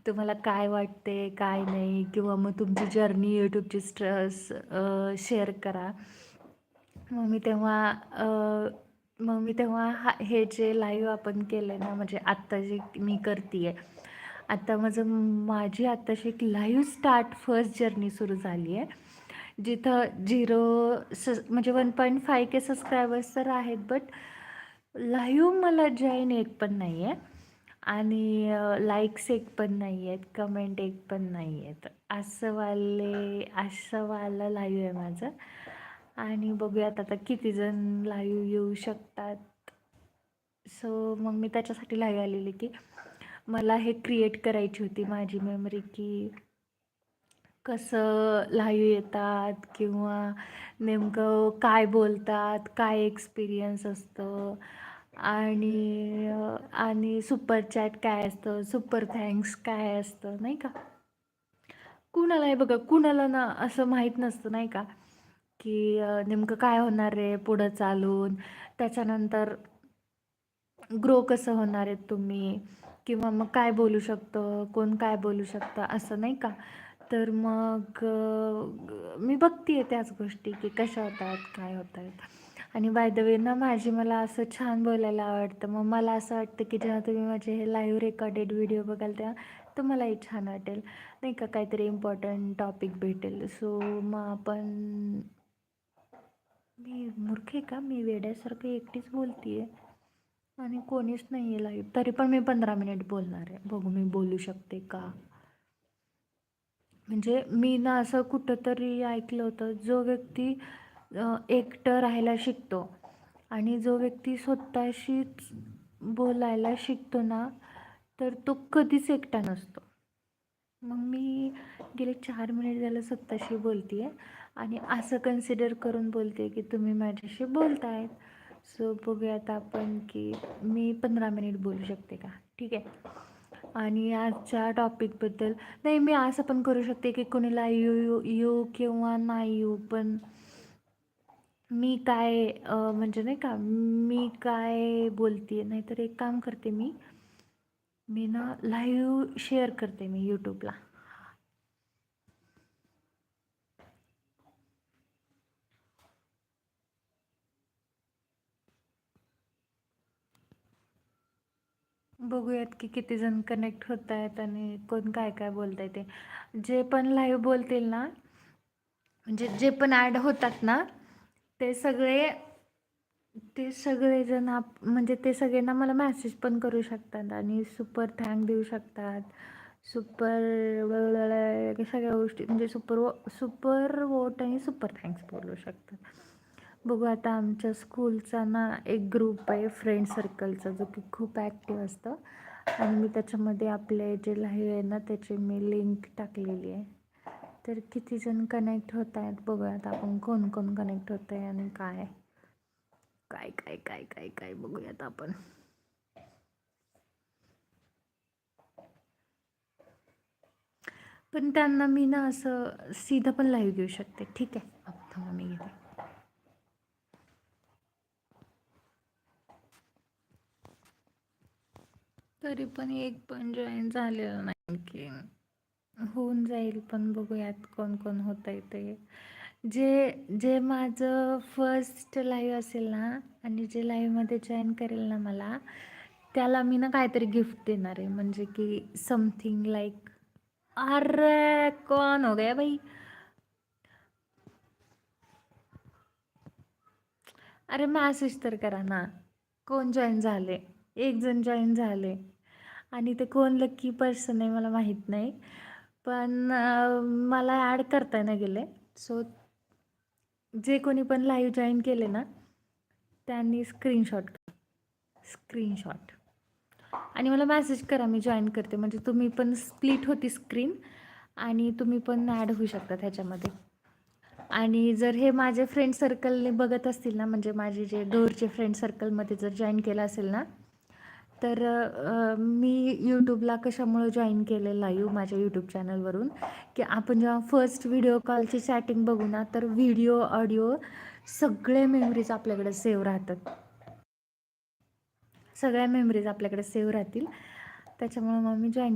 तुम्हाला काय वाटते, काय नाही, किंवा मग तुमची जर्नी यूट्यूबची शेअर करा. मग मी तेव्हा हे जे लाईव्ह आपण केलं ना, म्हणजे आत्ता जे मी करते आहे, आता माझी आत्ताशी एक लाईव्ह स्टार्ट फर्स्ट जर्नी सुरू झाली आहे. जिथं म्हणजे 1.5K सबस्क्रायबर्स तर आहेत, बट लाईव्ह मला जॉईन एक पण नाही आहे, आणि लाईक्स एक पण नाही आहेत, कमेंट एक पण नाही आहेत. असं वालं लाईव्ह आहे माझं. आणि बघूयात आता किती जण लाईव्ह येऊ शकतात. सो मग मी त्याच्यासाठी लाईव्ह आलेली की मला हे क्रिएट करायची होती माझी मेमरी, की कसं लाईव्ह येतात किंवा नेमकं काय बोलतात, काय एक्सपिरियन्स असतं, आणि सुपर चॅट काय असतं, सुपर थँक्स काय असतं, नाही का. कुणाला हे बघा, कुणाला ना असं माहीत नसतं, नाही का, की नेमकं काय होणार आहे पुढं चालून, त्याच्यानंतर ग्रो कसं होणार आहेत तुम्ही, किंवा मग काय बोलू शकतं, कोण काय बोलू शकतं, असं नाही का. तर मग मी बघते त्याच गोष्टी की कशा होतात, काय होत आहेत. आणि बाय द वे ना, मला असं छान बोलायला आवडतं. मग मला असं वाटतं की जेव्हा तुम्ही माझे हे लाईव्ह रेकॉर्डेड व्हिडिओ बघाल तेव्हा तुम्हालाही छान वाटेल, नाही का, काहीतरी इम्पॉर्टंट टॉपिक भेटेल. सो मग मी मूर्ख आहे का, मी वेड्यासारखं एकटीच बोलते आहे आणि कोणीच नाही आहे लाईव्ह, तरी पण मी 15 मिनिट बोलणार आहे. बघू मी बोलू शकते का. म्हणजे मी ना असं कुठंतरी ऐकलं होतं, जो व्यक्ती एकटं राहायला शिकतो आणि जो व्यक्ती स्वतःशीच बोलायला शिकतो ना, तर तो कधीच एकटा नसतो. मग मी गेले 4 मिनिट झालं स्वतःशी बोलते आहे, आणि असं कन्सिडर करून बोलते की तुम्ही माझ्याशी बोलतायत. सो बघूयात आपण की मी 15 मिनिट बोलू शकते का. ठीक आहे. आणि आजच्या टॉपिकबद्दल नाही, मी असं पण करू शकते की कोणीला येऊ किंवा नाही येऊ, पण मी काय म्हणजे नाही का, मी काय बोलते. नाहीतर एक काम करते, मी ना लाईव्ह शेअर करते मी यूट्यूबला. बघूयात की किती जण कनेक्ट होत आहेत आणि कोण काय काय बोलत आहे. ते जे पण लाईव्ह बोलतील ना, म्हणजे जे पण ॲड होतात ना, ते सगळे जण म्हणजे ते सगळे ना मला मेसेज पण करू शकतात आणि सुपर थँक देऊ शकतात. सुपर सगळ्या गोष्टी, म्हणजे सुपर वोट आणि सुपर थँक्स बोलू शकतात. बघू आता, आमच्या स्कूलचा ना एक ग्रुप आहे फ्रेंड सर्कलचा, जो की खूप ॲक्टिव्ह असतं, आणि मी त्याच्यामध्ये आपले जे लाईव्ह आहे ना त्याची मी लिंक टाकलेली आहे. तर किती जण कनेक्ट होत आहेत बघूयात आपण, कोण कोण कनेक्ट होत आहे आणि काय काय काय काय काय काय बघूयात आपण. पण त्यांना मी ना असं सीधा पण लाईव्ह घेऊ शकते. ठीक आहे, थांबा मी घेते. तरी पण एक पण जॉईन झालेलं नाही की होऊन जाईल, पण बघूयात कोण कोण होत आहे ते. जे माझं फर्स्ट लाईव्ह असेल ना, आणि जे लाईव्हमध्ये जॉईन करेल ना मला, त्याला मी ना काहीतरी गिफ्ट देणार आहे. म्हणजे की समथिंग लाईक, अरे कौन हो गया भाई, अरे मॅसेज तर करा ना, कोण जॉईन झाले. एक जण जॉईन झाले, आणि ते कोण लकी पर्सन आहे मला माहीत नाही, पण मला ॲड करता नाही गेले. सो जे कोणी पण लाईव्ह जॉईन केले ना, त्यांनी स्क्रीनशॉट आणि मला मेसेज करा, मी जॉईन करते. म्हणजे तुम्ही पण स्प्लिट होती स्क्रीन, आणि तुम्ही पण ॲड होऊ शकता ह्याच्यामध्ये. आणि जर हे माझे फ्रेंड सर्कलने बघत असतील ना, म्हणजे माझे जे दूरचे फ्रेंड सर्कलमध्ये जर जॉईन केलं असेल ना, तर मी यूट्यूबला कशामुळं जॉईन केलं लाईव्ह माझ्या यूट्यूब चॅनलवरून, की आपण जेव्हा फर्स्ट व्हिडिओ कॉलची चॅटिंग बघू ना, तर व्हिडिओ ऑडिओ सगळे मेमरीज आपल्याकडे सेव्ह राहतात. सगळ्या मेमरीज आपल्याकडे सेव्ह राहतील. त्याच्यामुळं मग मी जॉईन